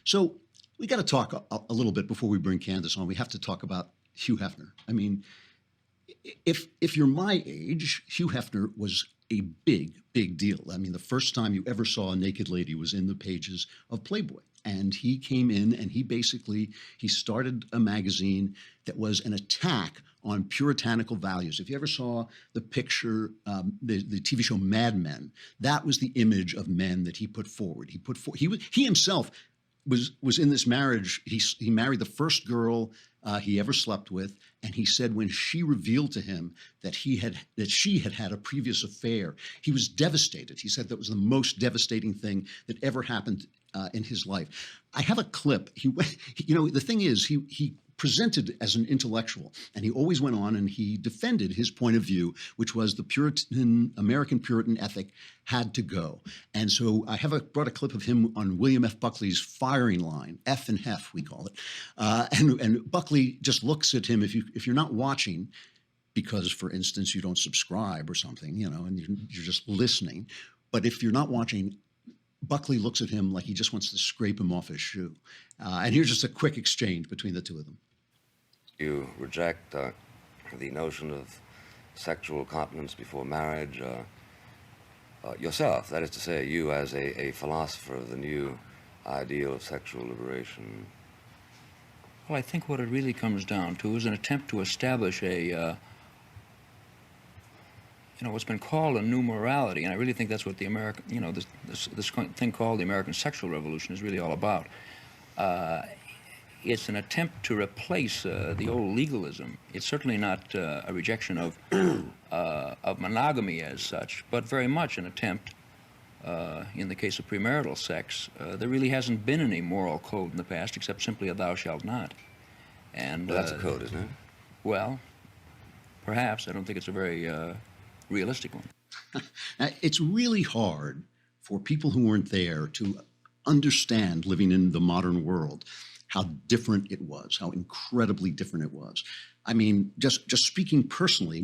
So we got to talk a little bit before we bring Candace on. We have to talk about Hugh Hefner. I mean, if you're my age, Hugh Hefner was a big deal. I mean, the first time you ever saw a naked lady was in the pages of Playboy. And he came in and he started a magazine that was an attack on puritanical values. If you ever saw the picture, the TV show Mad Men, that was the image of men that he put forward. He himself was in this marriage. He married the first girl he ever slept with, and he said when she revealed to him that she had had a previous affair, he was devastated. He said that was the most devastating thing that ever happened in his life. I have a clip. The thing is, he presented as an intellectual, and he always went on and he defended his point of view, which was the American Puritan ethic had to go. And so I brought a clip of him on William F. Buckley's firing line, F and Hef, we call it. And Buckley just looks at him, if you're not watching, because, for instance, you don't subscribe or something, and you're just listening. But if you're not watching, Buckley looks at him like he just wants to scrape him off his shoe. And here's just a quick exchange between the two of them. You reject the notion of sexual continence before marriage yourself, that is to say, you as a philosopher of the new ideal of sexual liberation. Well, I think what it really comes down to is an attempt to establish what's been called a new morality, and I really think that's what the American, this thing called the American sexual revolution is really all about. It's an attempt to replace the old legalism. It's certainly not a rejection of monogamy as such, but very much an attempt, in the case of premarital sex, there really hasn't been any moral code in the past except simply a thou shalt not. And well, that's a code, isn't it? Well, perhaps. I don't think it's a very realistic one. It's really hard for people who weren't there to understand, living in the modern world, how different it was, how incredibly different it was. I mean, just speaking personally,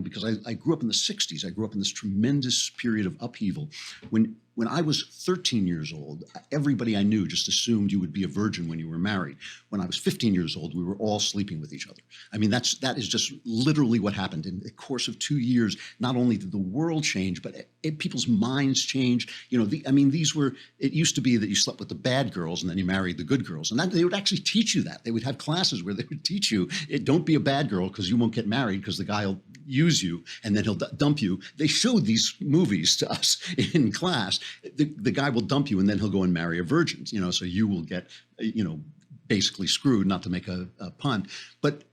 because I grew up in the 60s, I grew up in this tremendous period of upheaval. When I was 13 years old, everybody I knew just assumed you would be a virgin when you were married. When I was 15 years old, we were all sleeping with each other. I mean, that is just literally what happened. In the course of 2 years, not only did the world change, but people's minds changed. It used to be that you slept with the bad girls and then you married the good girls. And they would actually teach you that. They would have classes where they would teach you, don't be a bad girl because you won't get married because the guy will use you and then he'll dump you. They showed these movies to us in class. The guy will dump you and then he'll go and marry a virgin, so you will get, basically screwed, not to make a pun. But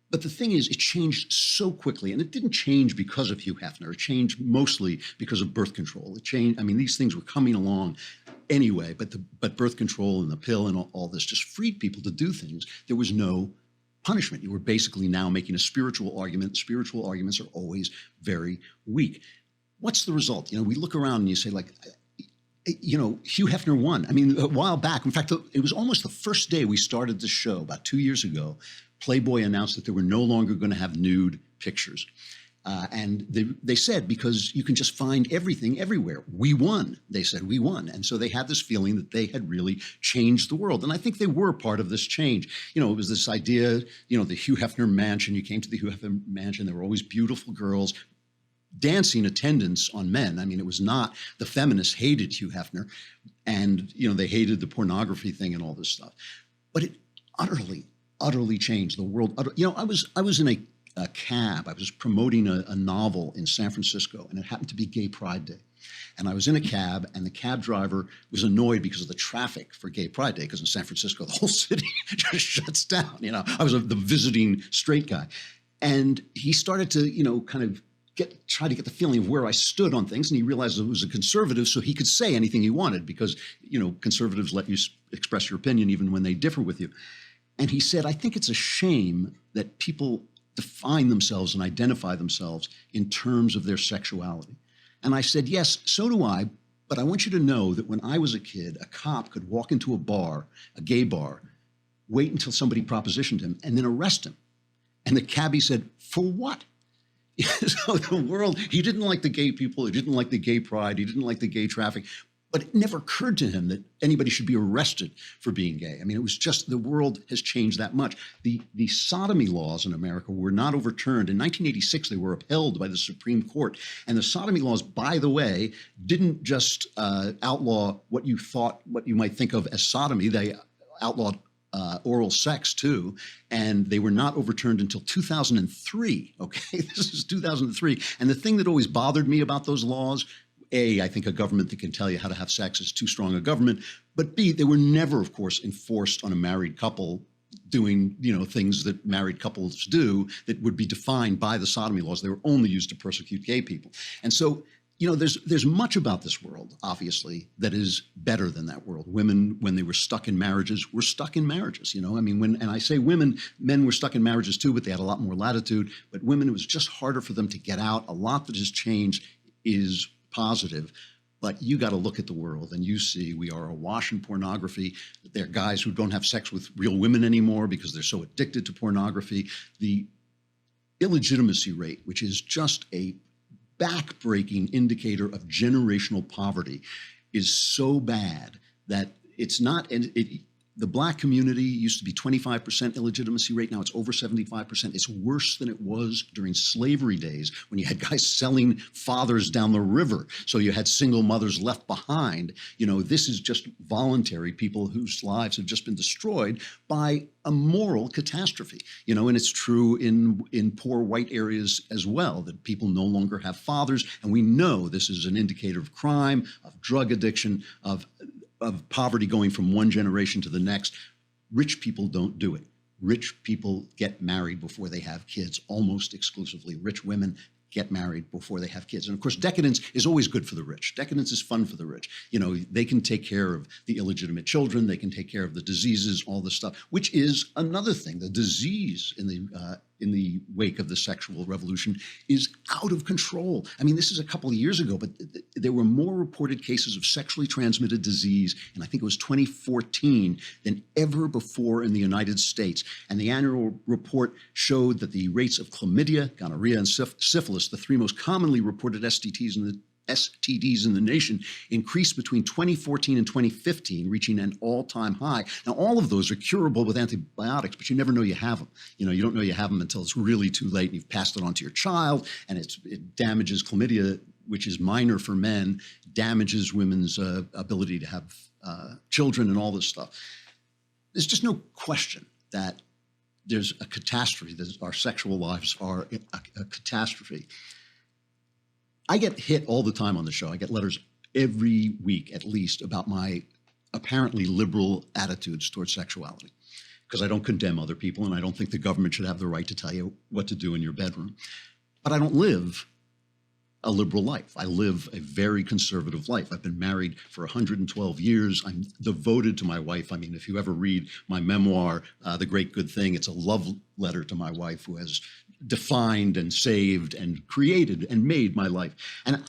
the thing is, it changed so quickly, and it didn't change because of Hugh Hefner. It changed mostly because of birth control. It changed. I mean, these things were coming along anyway, but birth control and the pill and all this just freed people to do things. There was no punishment. You were basically now making a spiritual argument. Spiritual arguments are always very weak. What's the result? We look around and you say, Hugh Hefner won. I mean, a while back, in fact, it was almost the first day we started this show, about 2 years ago, Playboy announced that they were no longer going to have nude pictures. And they said, because you can just find everything everywhere. We won. They said, we won. And so they had this feeling that they had really changed the world. And I think they were part of this change. It was this idea, the Hugh Hefner mansion. You came to the Hugh Hefner mansion. There were always beautiful girls, dancing attendance on men. I mean, it was not, the feminists hated Hugh Hefner and, they hated the pornography thing and all this stuff. But it utterly changed the world. I was in a cab. I was promoting a novel in San Francisco, and it happened to be Gay Pride Day. And I was in a cab, and the cab driver was annoyed because of the traffic for Gay Pride Day, because in San Francisco, the whole city just shuts down. I was the visiting straight guy. And he started to, kind of try to get the feeling of where I stood on things, and he realized I was a conservative, so he could say anything he wanted because, conservatives let you express your opinion even when they differ with you. And he said, I think it's a shame that people define themselves and identify themselves in terms of their sexuality. And I said, yes, so do I, but I want you to know that when I was a kid, a cop could walk into a bar, a gay bar, wait until somebody propositioned him, and then arrest him. And the cabbie said, for what? So the world, he didn't like the gay people, he didn't like the gay pride, he didn't like the gay traffic, But it never occurred to him that anybody should be arrested for being gay. I mean, it was just the world has changed that much. The sodomy laws in America were not overturned. In 1986, they were upheld by the Supreme Court. And the sodomy laws, by the way, didn't just outlaw what you might think of as sodomy. They outlawed oral sex too, and they were not overturned until 2003. Okay, this is 2003. And the thing that always bothered me about those laws, A, I think a government that can tell you how to have sex is too strong a government, but B, they were never, of course, enforced on a married couple doing, things that married couples do that would be defined by the sodomy laws. They were only used to persecute gay people. And so, there's much about this world, obviously, that is better than that world. Women, when they were stuck in marriages, were stuck in marriages. I mean, and I say women, men were stuck in marriages too, but they had a lot more latitude. But women, it was just harder for them to get out. A lot that has changed is positive. But you got to look at the world and you see we are awash in pornography. There are guys who don't have sex with real women anymore because they're so addicted to pornography. The illegitimacy rate, which is just a backbreaking indicator of generational poverty, is so bad that it's not, and the Black community used to be 25% illegitimacy rate. Now it's over 75%. It's worse than it was during slavery days when you had guys selling fathers down the river. So you had single mothers left behind. This is just voluntary people whose lives have just been destroyed by a moral catastrophe. And it's true in poor white areas as well, that people no longer have fathers. And we know this is an indicator of crime, of drug addiction, of poverty going from one generation to the next. Rich people don't do it. Rich people get married before they have kids, almost exclusively. Rich women get married before they have kids. And of course, decadence is always good for the rich. Decadence is fun for the rich. They can take care of the illegitimate children. They can take care of the diseases, all this stuff, which is another thing. The disease in the wake of the sexual revolution is out of control. I mean, this is a couple of years ago, but there were more reported cases of sexually transmitted disease, and I think it was 2014, than ever before in the United States. And the annual report showed that the rates of chlamydia, gonorrhea, and syphilis, the three most commonly reported STDs in the nation, increased between 2014 and 2015, reaching an all-time high. Now, all of those are curable with antibiotics, but you never know you have them. You don't know you have them until it's really too late and you've passed it on to your child, and it damages chlamydia, which is minor for men, damages women's ability to have children and all this stuff. There's just no question that there's a catastrophe, that our sexual lives are a catastrophe. I get hit all the time on the show. I get letters every week, at least, about my apparently liberal attitudes towards sexuality, because I don't condemn other people, and I don't think the government should have the right to tell you what to do in your bedroom. But I don't live a liberal life. I live a very conservative life. I've been married for 112 years. I'm devoted to my wife. I mean, if you ever read my memoir, The Great Good Thing, it's a love letter to my wife, who has defined and saved and created and made my life. And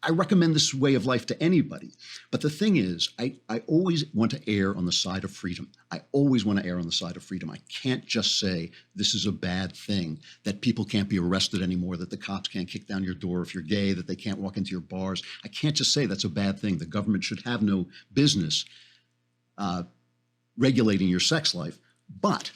I recommend this way of life to anybody. But the thing is, I always want to err on the side of freedom. I always want to err on the side of freedom. I can't just say this is a bad thing, that people can't be arrested anymore, that the cops can't kick down your door if you're gay, that they can't walk into your bars. I can't just say that's a bad thing. The government should have no business regulating your sex life. But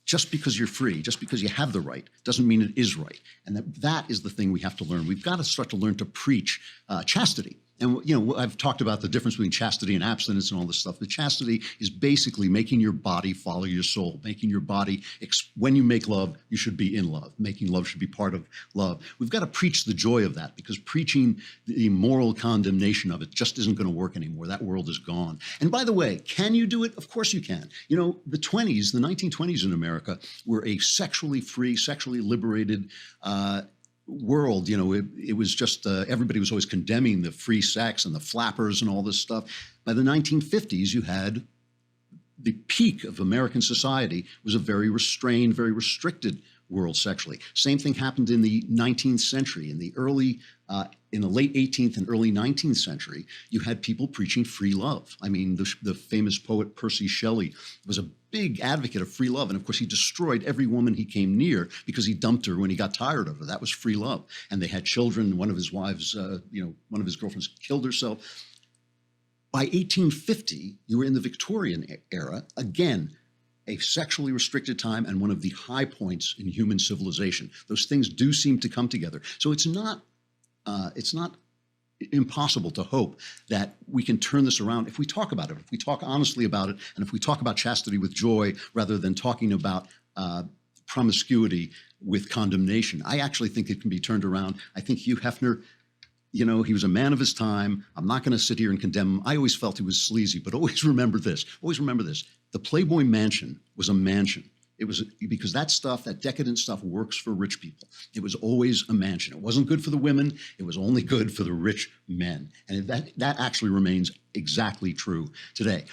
just because you're free, just because you have the right, doesn't mean it is right. And that is the thing we have to learn. We've got to start to learn to preach chastity. And, I've talked about the difference between chastity and abstinence and all this stuff. The chastity is basically making your body follow your soul, making your body, when you make love, you should be in love. Making love should be part of love. We've got to preach the joy of that, because preaching the moral condemnation of it just isn't going to work anymore. That world is gone. And by the way, can you do it? Of course you can. The 1920s in America were a sexually free, sexually liberated world. It was just everybody was always condemning the free sex and the flappers and all this stuff. By the 1950s, you had the peak of American society was a very restrained, very restricted world sexually. Same thing happened in the 19th century. In the late 18th and early 19th century, you had people preaching free love. I mean, the famous poet Percy Shelley was a big advocate of free love. And of course, he destroyed every woman he came near because he dumped her when he got tired of her. That was free love. And they had children. One of his wives, one of his girlfriends killed herself. By 1850, you were in the Victorian era, again, a sexually restricted time and one of the high points in human civilization. Those things do seem to come together. So it's not impossible to hope that we can turn this around if we talk about it, if we talk honestly about it, and if we talk about chastity with joy rather than talking about promiscuity with condemnation. I actually think it can be turned around. I think Hugh Hefner, you know, he was a man of his time. I'm not going to sit here and condemn him. I always felt he was sleazy, but always remember this. Always remember this. The Playboy Mansion was a mansion. It was because that stuff, that decadent stuff, works for rich people. It was always a mansion. It wasn't good for the women. It was only good for the rich men. And that actually remains exactly true today.